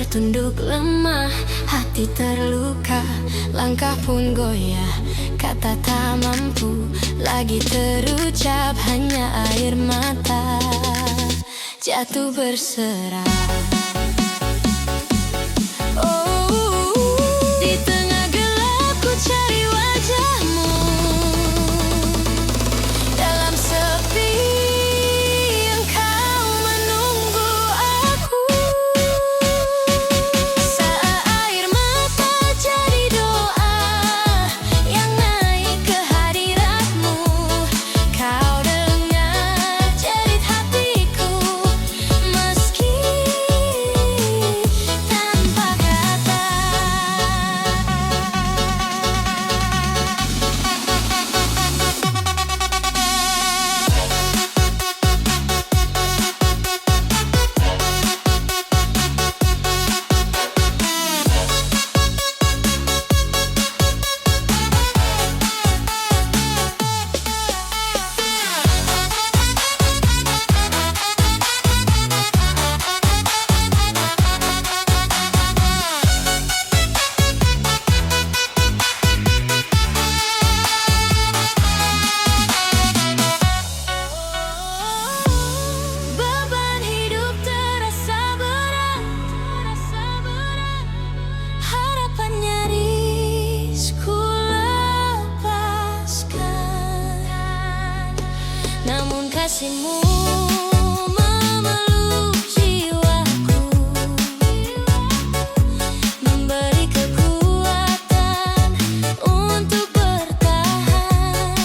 tertunduk lemah, hati terluka, langkah pun goyah, kata tak mampu lagi terucap, hanya air mata jatuh berserah. Namun kasihmu memeluk jiwaku, memberi kekuatan untuk bertahan.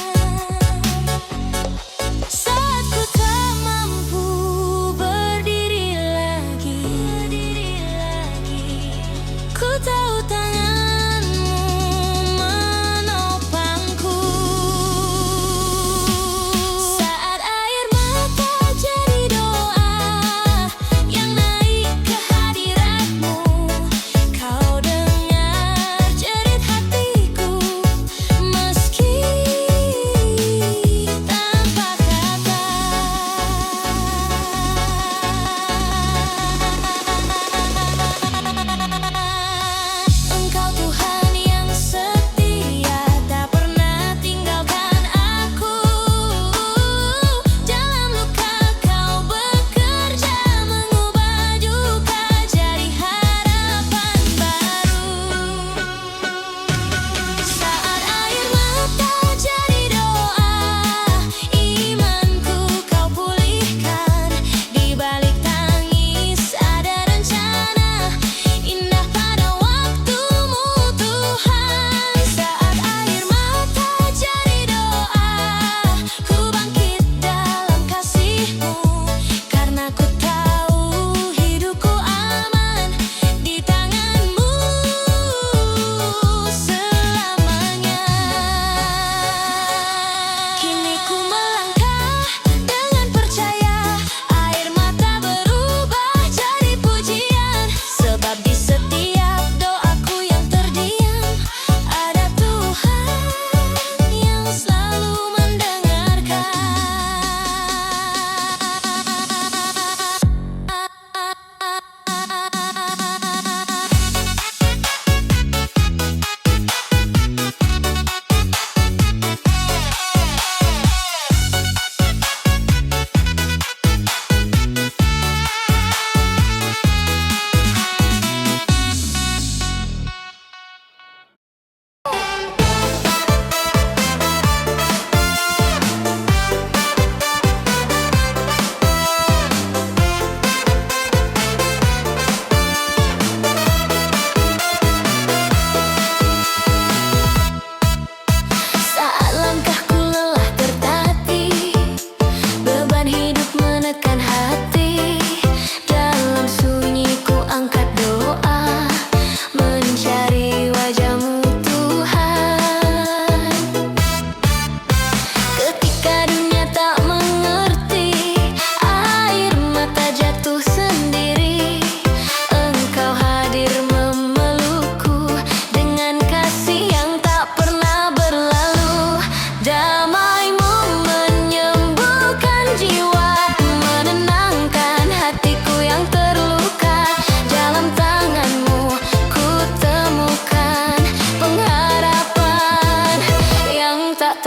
Saat ku tak mampu berdiri lagi, ku tahu tanganmu menopangku. Saat air mata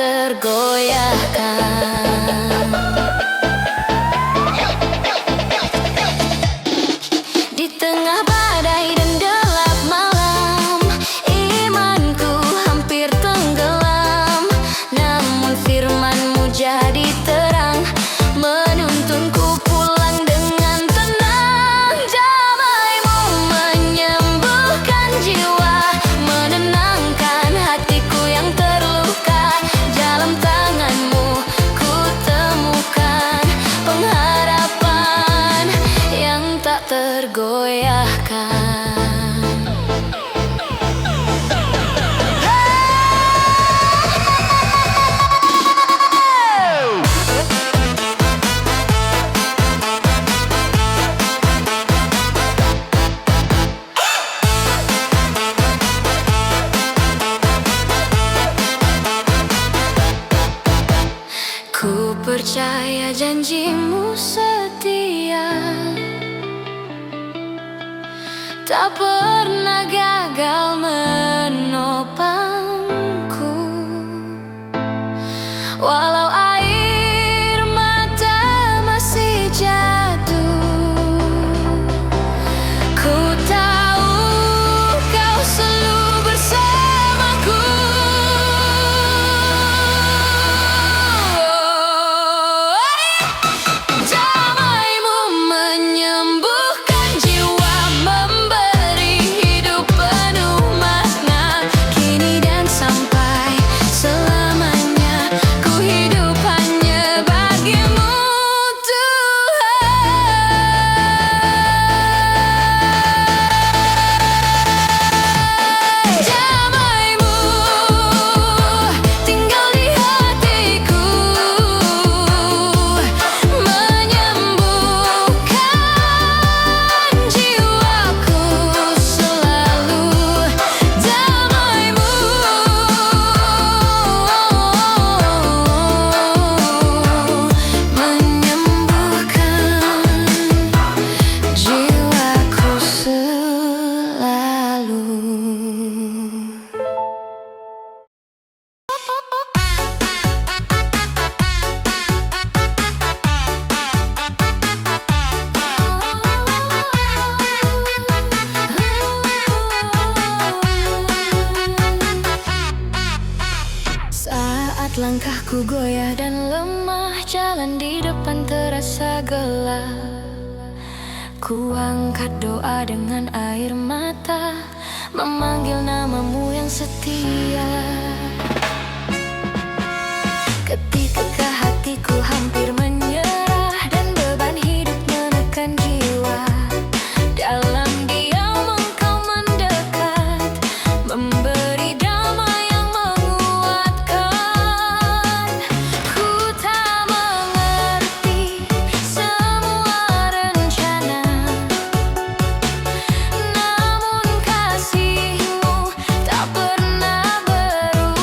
tergoyahkan. Di tengah badai dan gelap malam, imanku hampir tenggelam. Namun firman-Mu jadi terang, menuntunku pulang dengan tenang. Damai-Mu menyembuhkan jiwa, menenangkan hatiku yang terluka. Dalam tangan-Mu ku temukan pengharapan yang tak tergoyahkan. Ku percaya janji-Mu setia, tak pernah gagal menopangku. Walau air mata masih jatuh, ku tahu Kau selalu bersamaku. Damai-Mu menyembuhkan jiwa, memberi hidup penuh makna. Kini dan sampai selamanya, ku hidup hanya bagi-Mu, Tuhan. Damai-Mu tinggal di hatiku, menyembuhkan jiwaku selalu. Damai-Mu menyembuhkan jiwaku selalu. Saat langkahku goyah dan lemah, jalan di depan terasa gelap. Ku angkat doa dengan air mata, memanggil nama-Mu yang setia. Ketika hatiku hampir menyerah dan beban hidup menekan jiwa, dalam diam Engkau mendekat, memberi damai yang menguatkan. Ku tak mengerti semua rencana, namun kasih-Mu tak pernah berubah.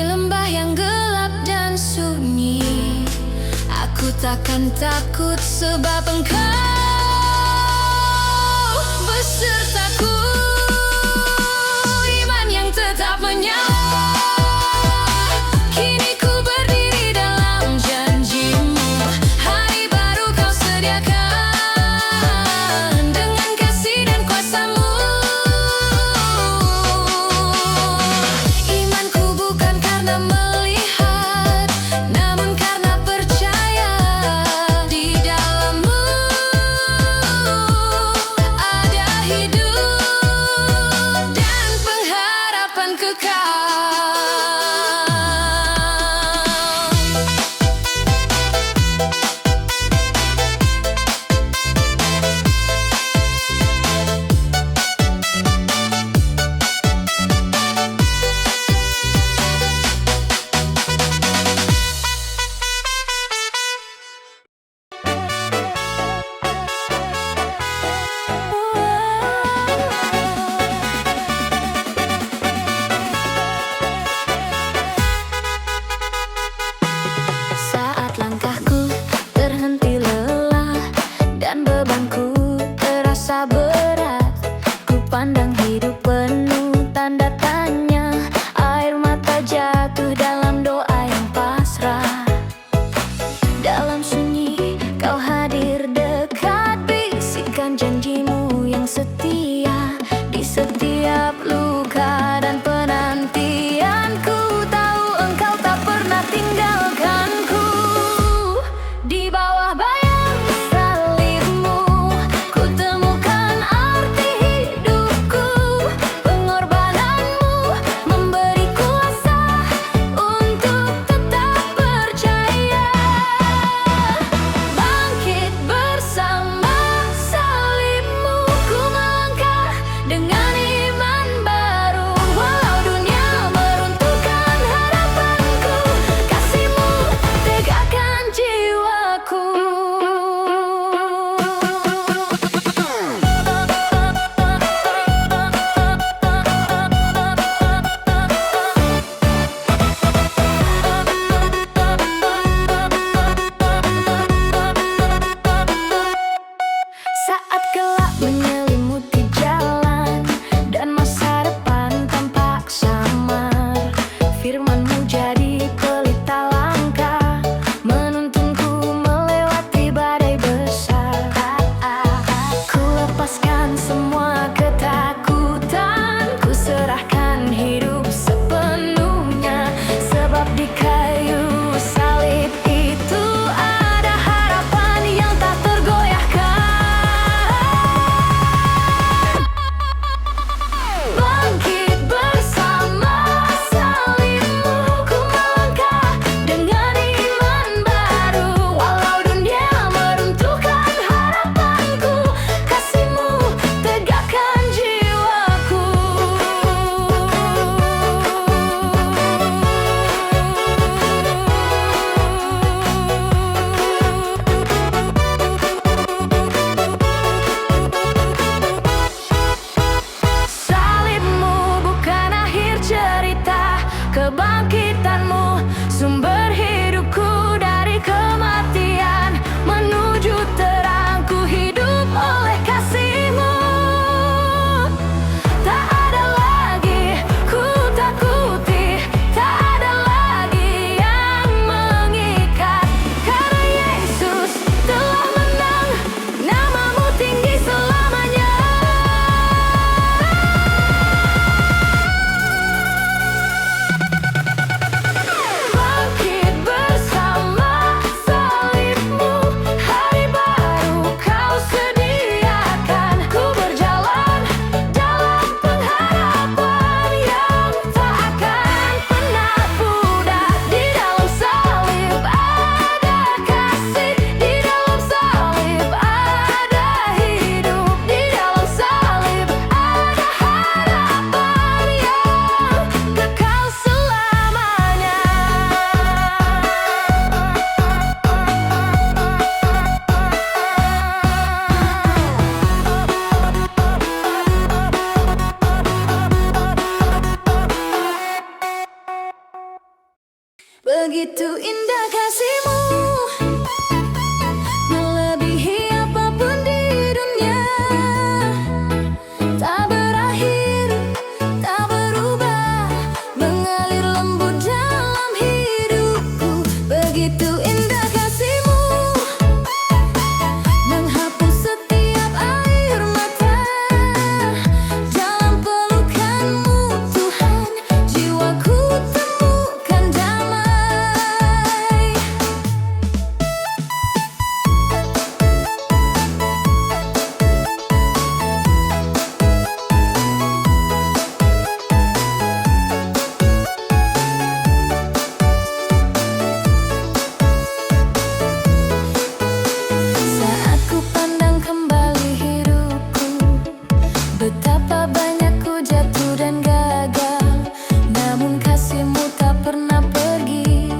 lembah yang gelap dan sunyi, aku takkan takut sebab Engkau besertaku. Iman yang tetap menyala, kini ku berdiri dalam janji-Mu. Hari baru Kau sediakan dengan kasih dan kuasa-Mu. Imanku bukan karena melihat, namun karena percaya di dalam-Mu ada hidup. Begitu indah kasih-Mu, melebihi apapun di dunia. Tak berakhir, tak berubah, mengalir lembut dalam hidupku. Begitu indah kasih-Mu, menghapus setiap air mata. Dalam pelukan-Mu Tuhan, jiwaku temukan damai. Saat ku pandang kembali hidupku, betapa banyak ku jatuh dan gagal. Namun kasih-Mu tak pernah pergi,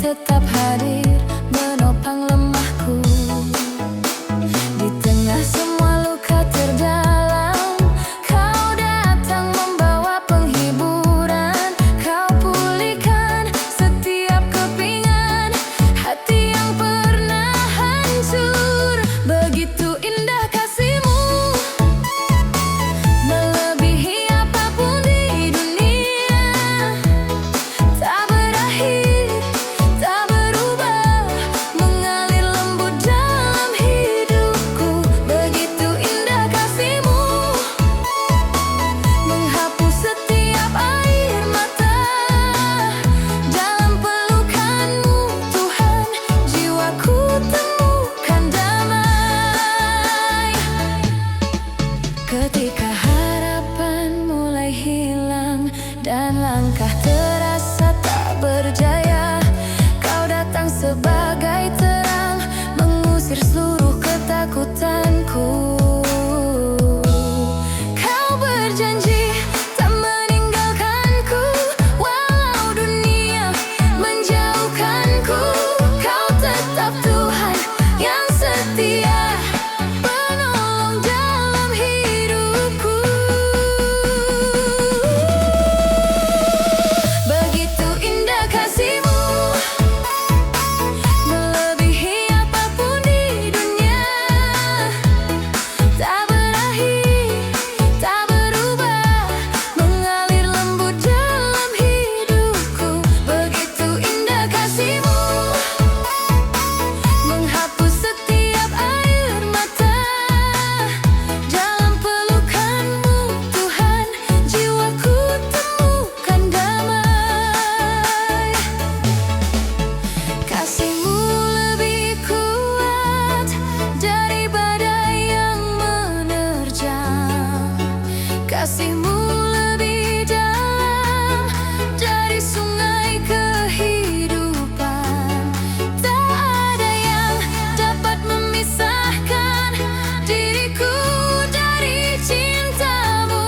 tetap hadir menopang lemahku. Di tengah semua luka terdalam, Kau datang membawa penghiburan. Kau pulihkan setiap kepingan hati yang pernah hancur. Begitu indah kasih-Mu, melebihi apapun di dunia. Tak berakhir, tak berubah, mengalir lembut dalam hidupku. Begitu indah kasih-Mu, menghapus setiap air mata. Dalam pelukan-Mu Tuhan, jiwaku temukan damai. Ketika harapan mulai hilang dan langkah terasa tak berjaya, Kau datang sebagai terang, mengusir seluruh ketakutanku. Kau berjanji tak meninggalkanku, walau dunia menjauhkanku. Kau tetap Tuhan yang setia, penolong dalam hidupku. Begitu indah kasih-Mu, melebihi apapun di dunia. Tak berakhir, tak berubah, mengalir lembut dalam hidupku. Begitu indah kasih-Mu, menghapus setiap air mata. Dalam pelukan-Mu Tuhan, jiwaku temukan damai. Kasih-Mu lebih kuat dari badai yang menerjang. Kasih-Mu lebih dalam dari sungai kehidupan. Tak ada yang dapat memisahkan diriku dari cinta-Mu.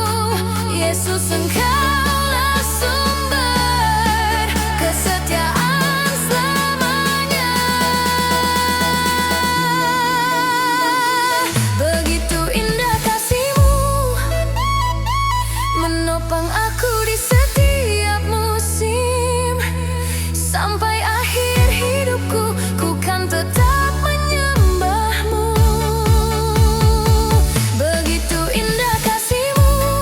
Yesus, Engkaulah sumber kesetiaan selamanya. Begitu indah kasih-Mu, menopang aku di setiap musim. Sampai akhir hidupku, ku kan tetap menyembah-Mu. Begitu indah kasih-Mu,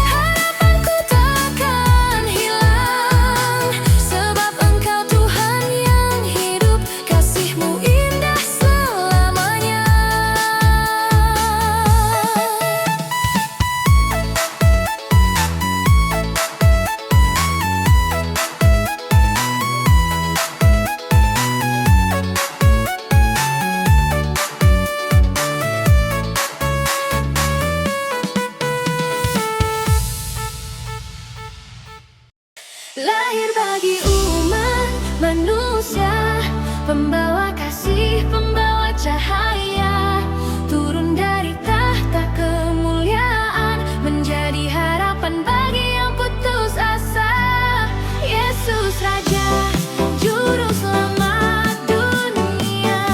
harapanku takkan hilang. Sebab Engkau Tuhan yang hidup, kasih-Mu indah selamanya. Lahir bagi umat manusia, pembawa kasih, pembawa cahaya. Turun dari tahta kemuliaan, menjadi harapan bagi yang putus asa. Yesus Raja, Juru Selamat dunia.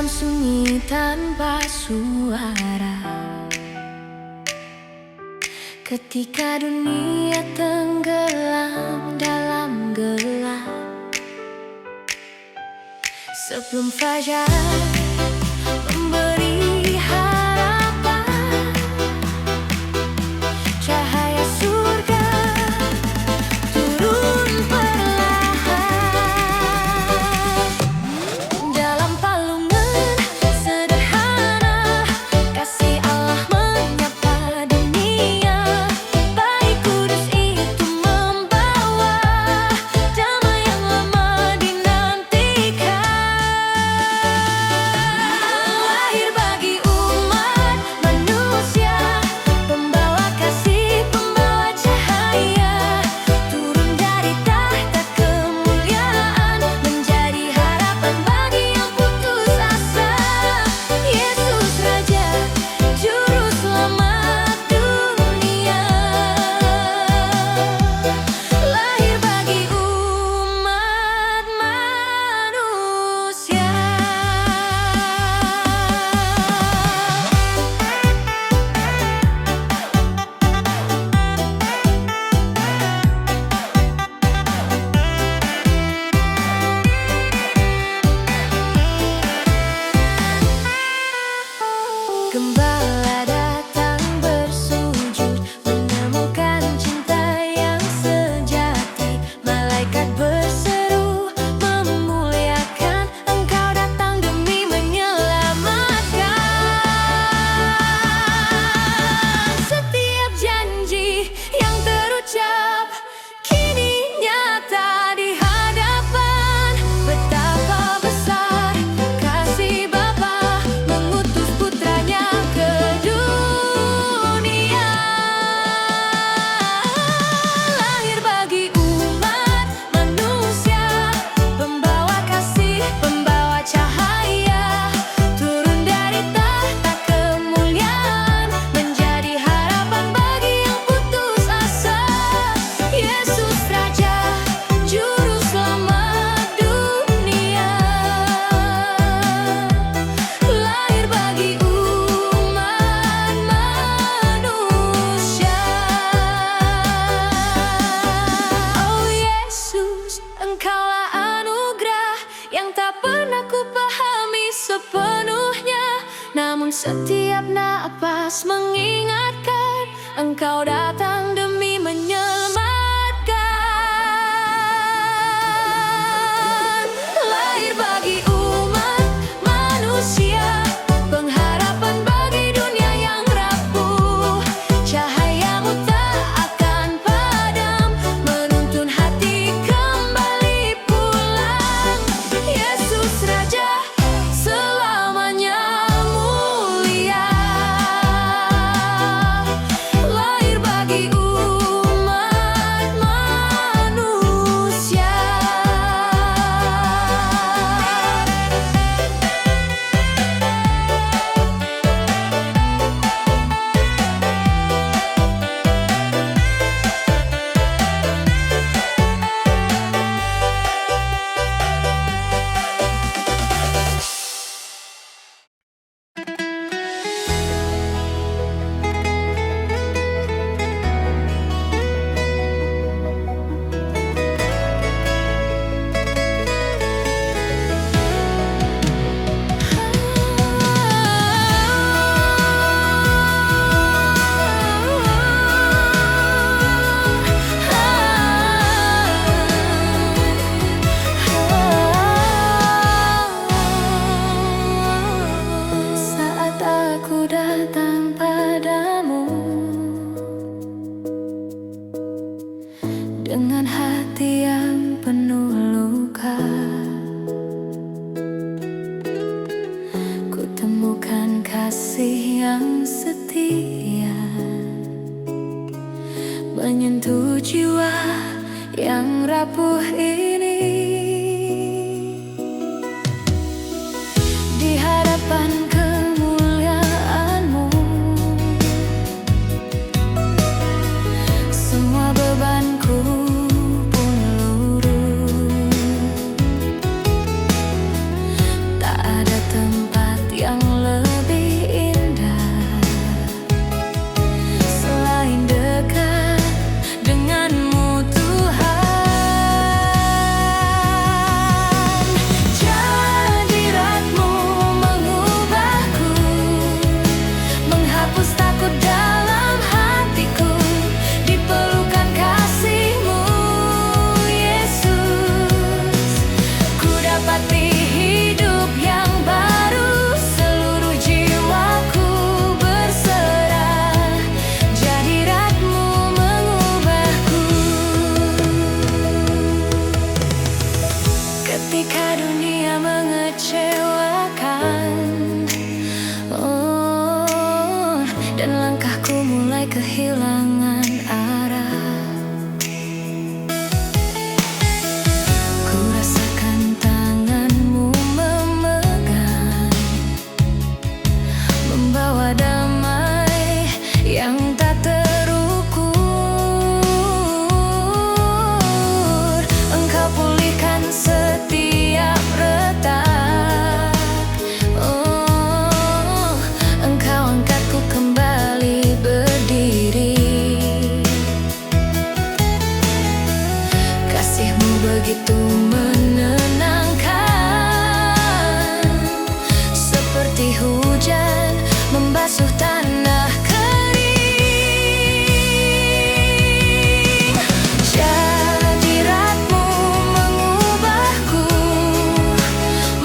dalam sunyi tanpa suara. Ketika dunia tenggelam dalam gelap, sebelum fajar memberi harapan, cahaya surga turun perlahan. Dalam palungan sederhana, kasih Allah menyapa dunia. Baik kudus itu membawa damai yang lama dinantikan. Lahir bagi umat manusia, pembawa kasih, pembawa cahaya, turun dari tahta kemuliaan, menjadi harapan bagi yang putus asa. Yesus Raja, Juru Selamat dunia, lahir bagi umat manusia. Gembala datang bersujud, menemukan cinta yang sejati. Malaikat berseru memuliakan, Engkau datang demi menyelamatkan. Setiap janji yang terucap kini nyata di hadapan. Betapa besar kasih Bapa mengutus putranya ke dunia. Lahir bagi umat manusia, pembawa kasih, pembawa cahaya, turun dari tahta kemuliaan, menjadi harapan bagi yang putus asa. Yesus Raja, Juru Selamat dunia, lahir bagi umat manusia. Oh Yesus, Engkaulah anugerah yang tak pernah kupahami sepenuhnya. Namun setiap napas mengingatkan, Engkau datang demi menyelamatkan. Lahir bagi umat manusia, pengharapan bagi dunia yang rapuh. Cahayamu tak akan padam, menuntun hati kembali pulang. Yesus Raja, selamanya mulia, lahir bagi umat manusia. Saat aku datang padamu dengan hati yang penuh luka, ku temukan kasih yang setia, menyentuh jiwa yang rapuh ini. Di hadapan kemuliaan-Mu, semua bebanku pun luruh. Tak ada tempat kehilangan arah. Ku rasakan tanganmu memegang, membawa damai yang tak terukur. Engkau pulihkan setiap retak. Oh, Engkau angkatku kembali berdiri. Kasih-Mu begitu menenangkan, seperti hujan membasuh tanah kering. Hadirat-Mu mengubahku,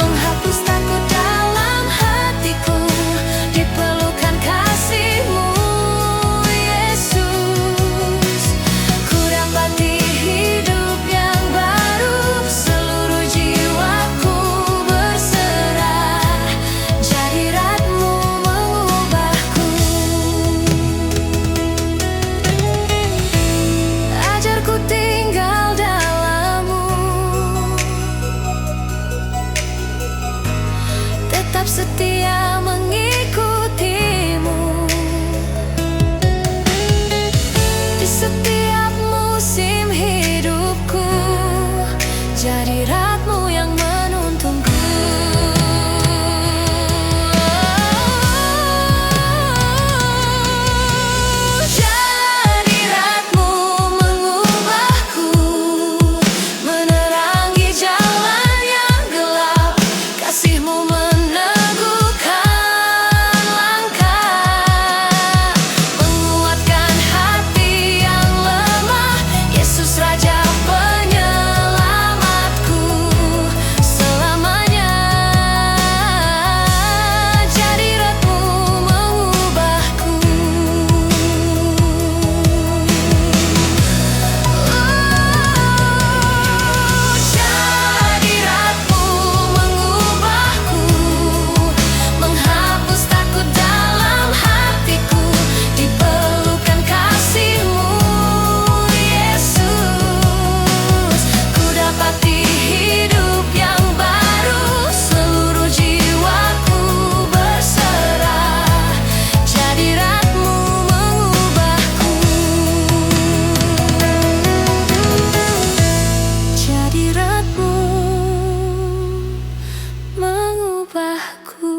menghapus takut dalam hatiku. Di pelukan kasih-Mu, Yesus, ku dapati hidup yang baru. Seluruh jiwaku berserah, hadirat-Mu mengubahku. Ajarku tinggal dalam-Mu, tetap setia mengikuti-Mu. Di setiap musim hidupku, hadirat-Mu yang menuntunku. Hadirat-Mu mengubahku, menerangi jalan yang gelap. Kasih-Mu meneguhkan langkah, menguatkan hati yang lemah. Yesus Raja penyelamatku selamanya. Hadirat-Mu mengubahku. Hadirat-Mu mengubahku, menghapus takut dalam hatiku. Di pelukan kasih-Mu, Yesus, ku dapati hidup yang baru. Seluruh jiwaku berserah, hadirat-Mu mengubahku. Hadirat-Mu mengubahku.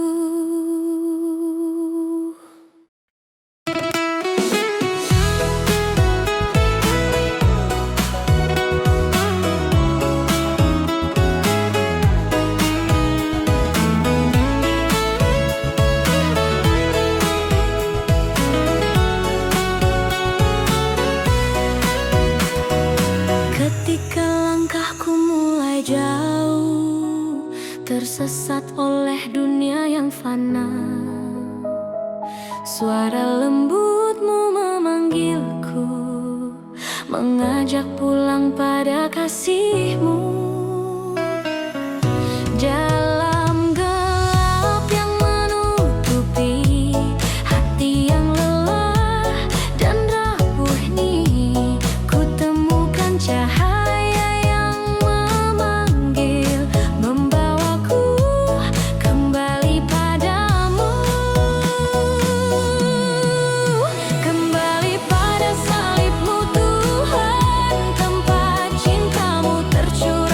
Ketika langkahku mulai jauh, tersesat oleh dunia yang fana, suara lembut-Mu memanggilku, mengajak pulang pada kasih-Mu. Dalam gelap yang menutupi hati yang lelah dan rapuh ini, ku temukan cahaya yang memanggil, membawaku kembali padamu. Kembali pada salib-Mu Tuhan, tempat cinta-Mu tercurah.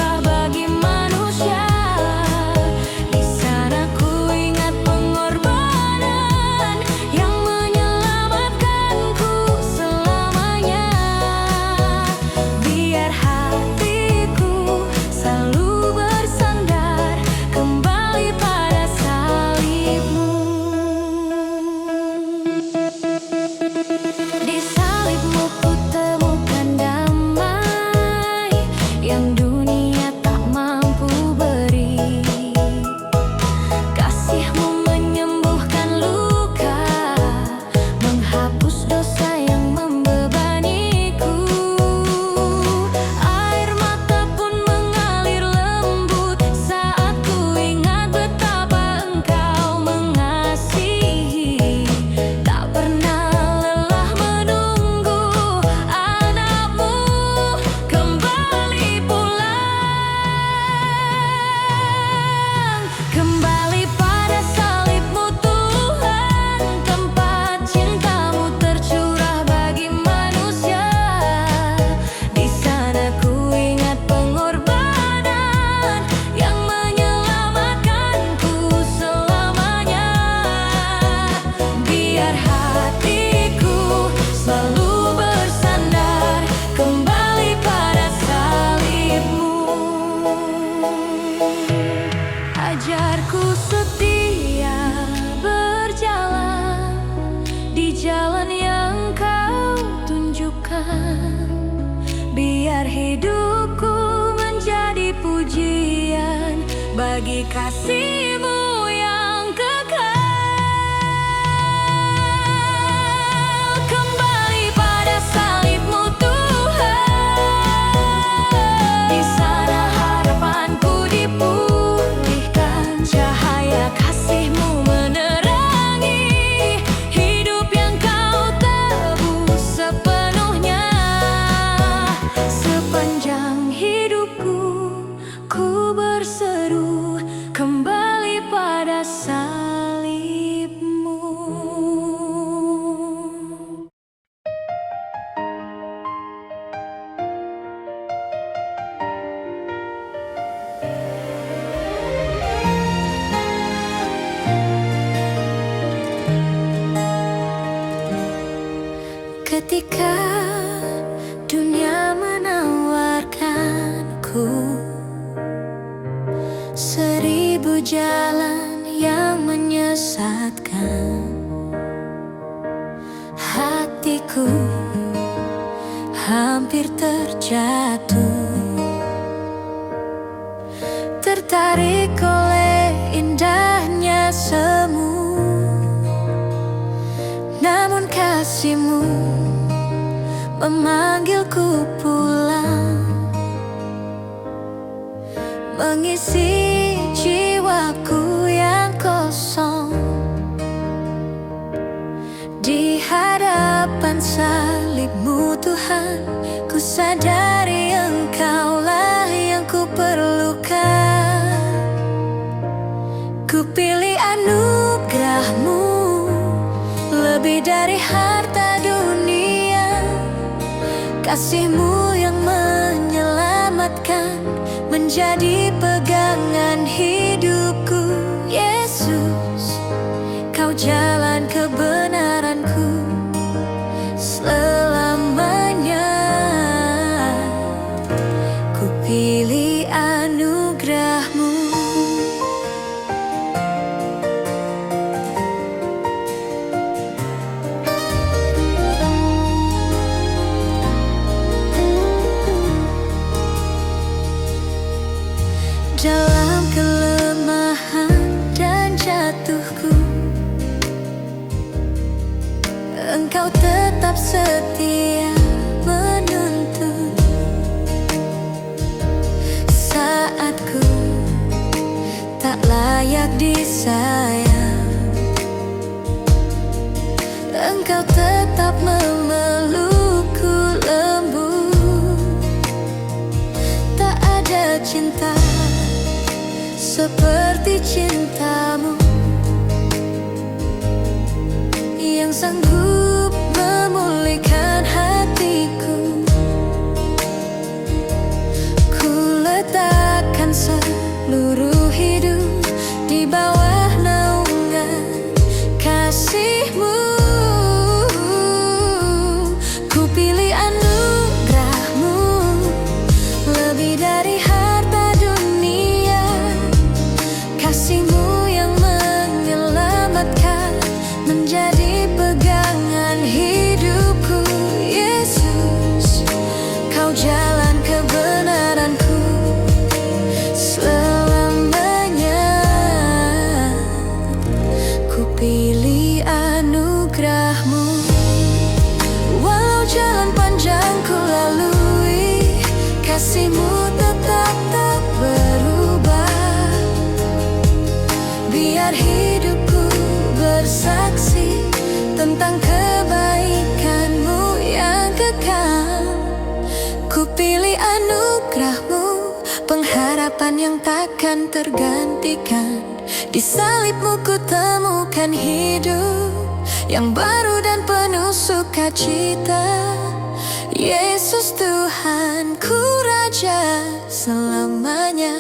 kasih-Mu yang kekal. Kembali pada salib-Mu Tuhan, di sana harapanku dipulihkan. Cahaya kasih-Mu menerangi hidup yang Kau tebus sepenuhnya. Sepanjang hidupku ku berseru kembali pada salib-Mu. Ketika dunia menawarkanku 1000 jalan yang menyesatkan, hatiku hampir terjatuh, tertarik oleh indahnya semu. Namun kasih-Mu memanggilku pulang, mengisi jiwaku yang kosong. Di hadapan salib-Mu Tuhan, ku sadari Engkaulah yang ku perlukan. Ku pilih anugerah-Mu lebih dari harta dunia. Kasih-Mu yang menyelamatkan menjadi pegangan hidupku. Yesus, Kau jalan kebenaranku selamanya. Ku pilih anugerah-Mu. Dalam kelemahan dan jatuhku, Engkau tetap setia menuntun. Saat ku tak layak disayang, Engkau tetap memelukku lembut. Tak ada cinta seperti cinta-Mu yang sanggup memulihkan hatiku. Ku letakkan seluruh hidup di bawah naungan kasih-Mu. Ku pilih anugerah-Mu lebih dari harta dunia. Kasih-Mu yang menyelamatkan menjadi pegangan hidupku. Yesus, Kau jalan kebenaranku selamanya. Ku pilih anugerah-Mu. Walau jalan panjang ku lalui, kasih-Mu tetap tak berubah. Biar hidupku bersaksi tentang kebaikan-Mu yang kekal. Ku pilih anugerah-Mu, pengharapan yang takkan tergantikan. Di salib-Mu ku temukan hidup yang baru dan penuh sukacita. Yesus Tuhanku, Raja selamanya,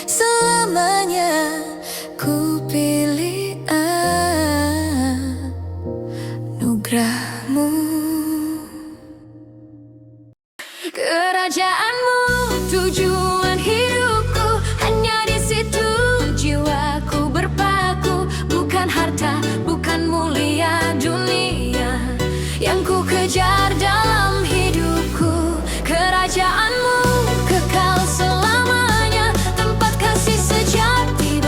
selamanya. Ku pilih anugerah-Mu. Kerajaan-Mu tujuan hidupku, hanya di situ jiwaku berpaku. Bukan harta, bukan mulia dunia yang ku kejar dalam hidupku. Kerajaan-Mu kekal selamanya, tempat kasih sejati.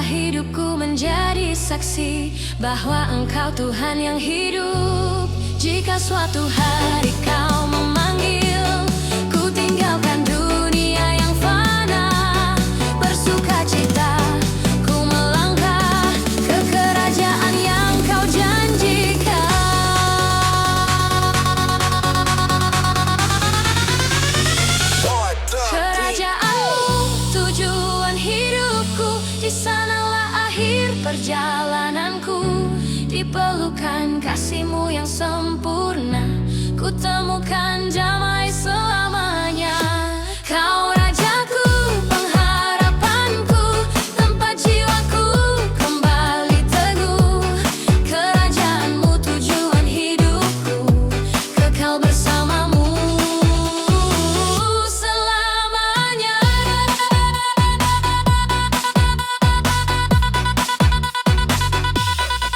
biarlah hidupku menjadi saksi bahwa Engkau Tuhan yang hidup. Jika suatu hari Kau memanggil, ku tinggalkan dunia yang fana, bersukacita ku melangkah ke kerajaan yang Kau janjikan. Kerajaanmu tujuan hidupku, di sanalah akhir perjalananku. Di pelukan kasih-Mu yang sempurna, ku temukan damai selamanya. Kau Rajaku, pengharapanku, tempat jiwaku kembali teguh. Kerajaan-Mu tujuan hidupku, kekal bersama-Mu selamanya.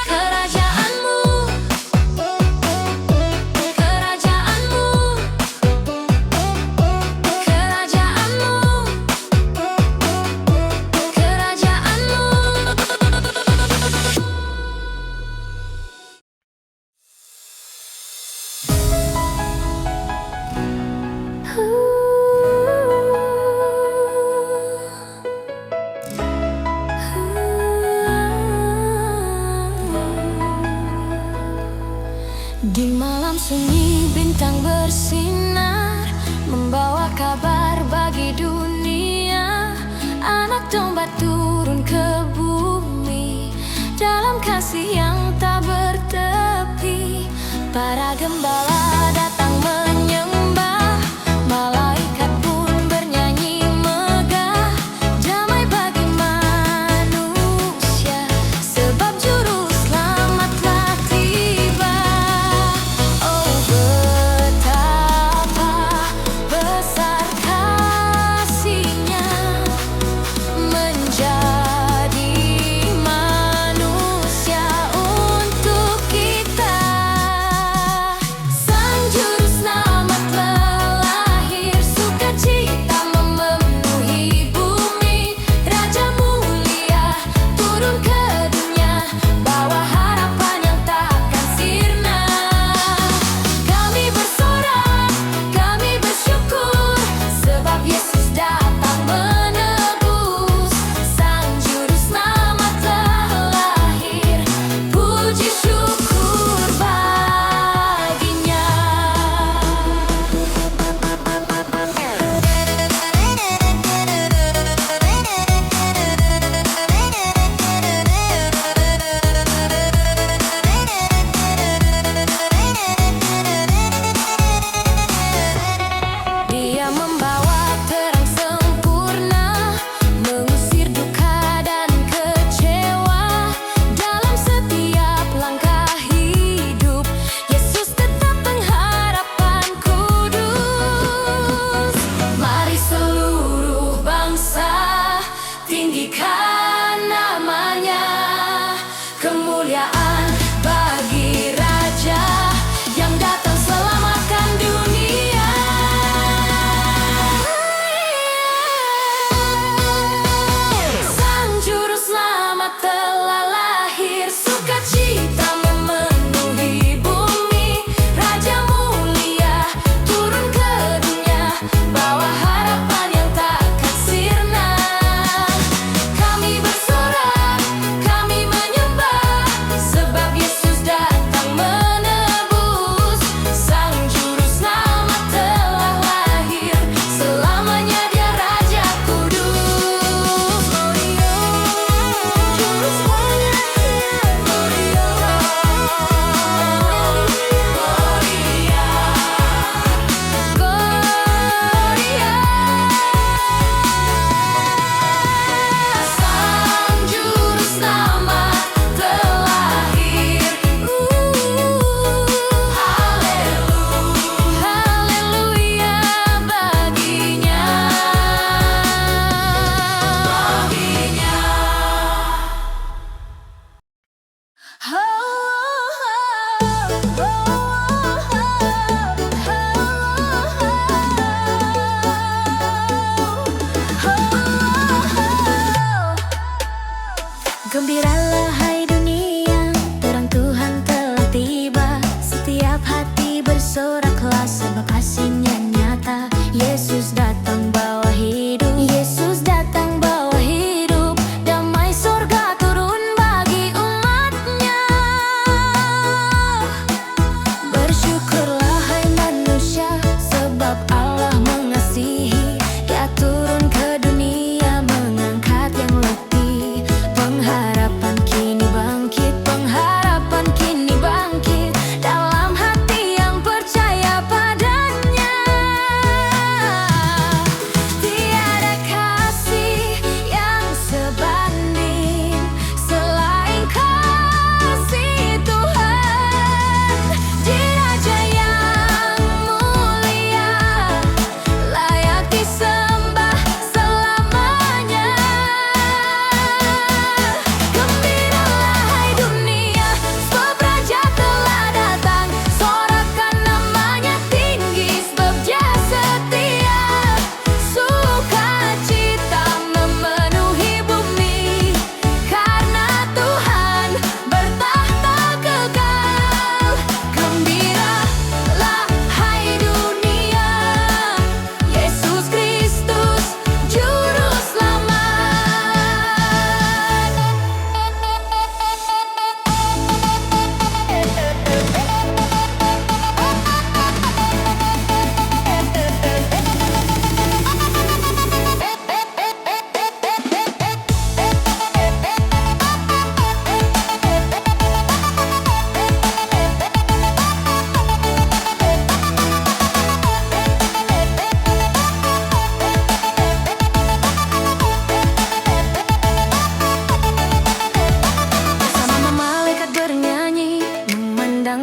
Kerajaanmu, kerajaanmu, kerajaanmu, Di malam sunyi bintang bersinar, membawa kabar bagi dunia. Anak domba turun ke bumi, dalam kasih yang tak bertepi. Para gembala datang menyembah, malaikat pun bernyanyi megah. Damai bagi manusia, sebab juru selamat telah tiba. Oh, betapa besar kasih-Nya, menjadi manusia untuk kita.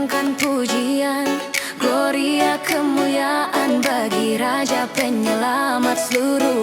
lambungkan pujian, gloria kemuliaan bagi Raja Penyelamat seluruh